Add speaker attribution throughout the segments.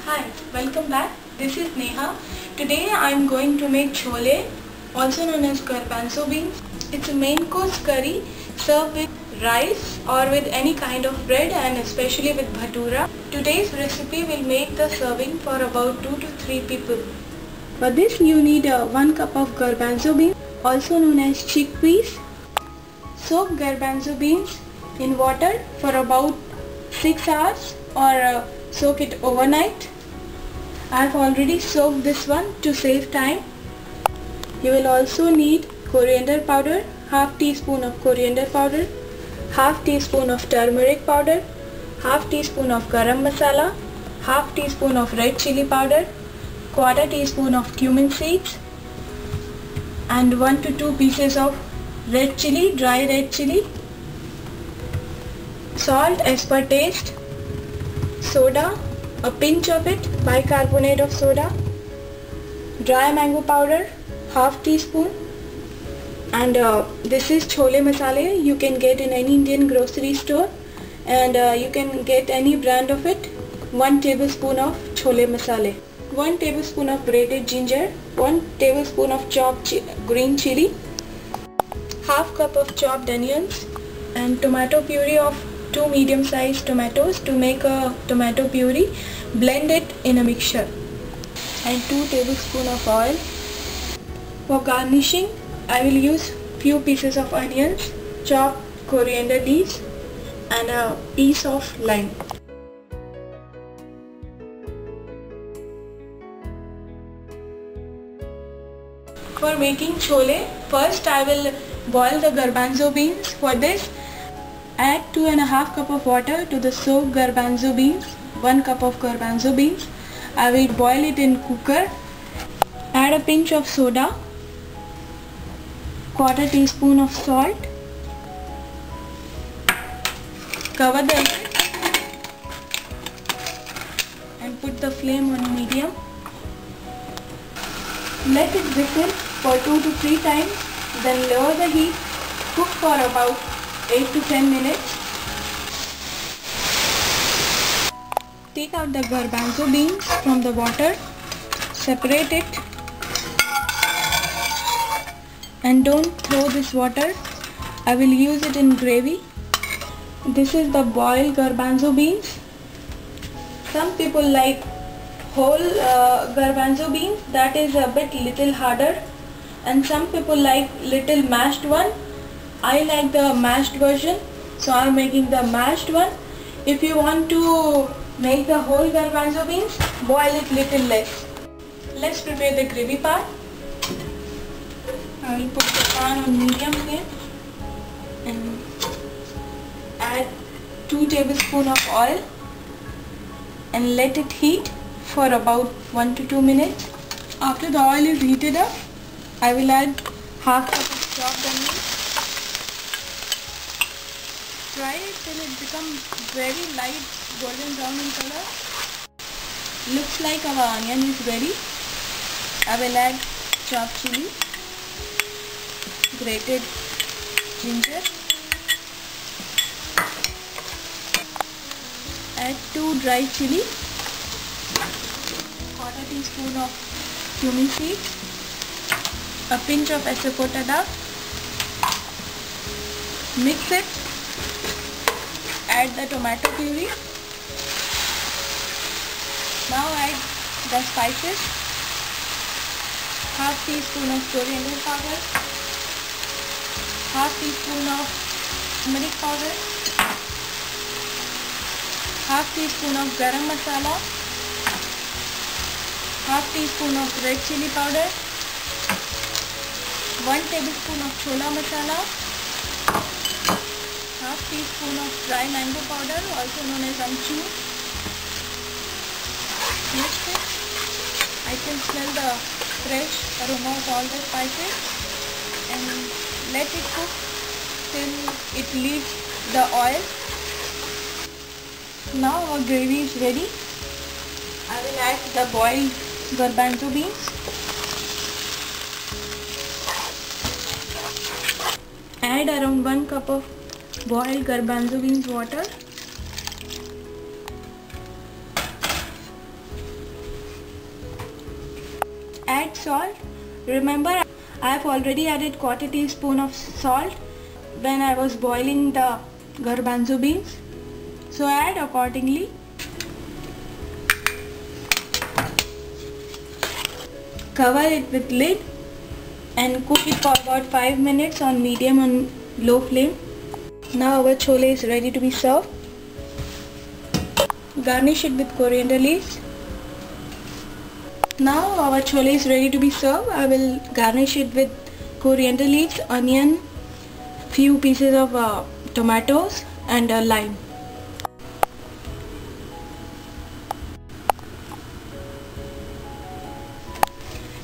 Speaker 1: Hi, welcome back. This is Neha. Today I am going to make chole, also known as garbanzo beans. It's a main course curry served with rice or with any kind of bread and especially with bhatura. Today's recipe will make the serving for about 2 to 3 people. For this you need 1 cup of garbanzo beans, also known as chickpeas. Soak garbanzo beans in water for about 6 hours or soak it overnight. I have already soaked this one to save time. You will also need coriander powder, half teaspoon of coriander powder, half teaspoon of turmeric powder, half teaspoon of garam masala, half teaspoon of red chili powder, quarter teaspoon of cumin seeds, and 1 to 2 pieces of red chili, dry red chili, salt as per taste, soda, a pinch of it, bicarbonate of soda, dry mango powder, half teaspoon, and this is chole masala. You can get in any Indian grocery store, and you can get any brand of it. 1 tablespoon of chole masala, 1 tablespoon of grated ginger, 1 tablespoon of chopped green chili, half cup of chopped onions, and tomato puree of 2 medium-sized tomatoes. To make a tomato puree, blend it in a mixture, and 2 tablespoons of oil. For garnishing, I will use few pieces of onions, chopped coriander leaves, and a piece of lime. For making chole, first I will boil the garbanzo beans. For this, add 2.5 cup of water to the soaked garbanzo beans, 1 cup of garbanzo beans. I will boil it in cooker. Add a pinch of soda, quarter teaspoon of salt. Cover the lid and put the flame on medium. Let it whistle for 2 to 3 times, then lower the heat. Cook for about 8 to 10 minutes. Take out the garbanzo beans from the water, separate it, and don't throw this water. I will use it in gravy. This is the boiled garbanzo beans. Some people like whole garbanzo beans, that is a bit little harder, and some people like little mashed one. I like the mashed version, so I am making the mashed one. If you want to make the whole garbanzo beans, boil it little less. Let's prepare the gravy part. I will put the pan on medium flame and add 2 tablespoons of oil and let it heat for about 1 to 2 minutes. After the oil is heated up, I will add half cup of chopped onion. Fry it till it becomes very light golden brown in color. Looks like our onion is ready. I will add chopped chili, grated ginger, add 2 dry chili, quarter teaspoon of cumin seeds, a pinch of asafoetida. Mix it. Add the tomato puree. Now add the spices. Half teaspoon of coriander powder, half teaspoon of turmeric powder, half teaspoon of garam masala, half teaspoon of red chili powder, 1 tablespoon of chola masala, half teaspoon of dry mango powder, also known as amchur. Mix it. I can smell the fresh aroma of all the spices, and let it cook till it leaves the oil. Now our gravy is ready. I will add the boiled garbanzo beans. Add around 1 cup of boiled garbanzo beans water. add salt. Remember, I have already added 1/4 teaspoon of salt when I was boiling the garbanzo beans. So add accordingly. Cover it with lid and cook it for about 5 minutes on medium and low flame. Now our chole is ready to be served. Garnish it with coriander leaves. Now our chole is ready to be served. I will garnish it with coriander leaves, onion, few pieces of tomatoes and a lime.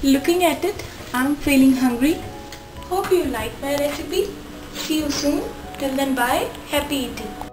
Speaker 1: Looking at it, I'm feeling hungry. Hope you like my recipe. See you soon. Till then, bye. Happy eating.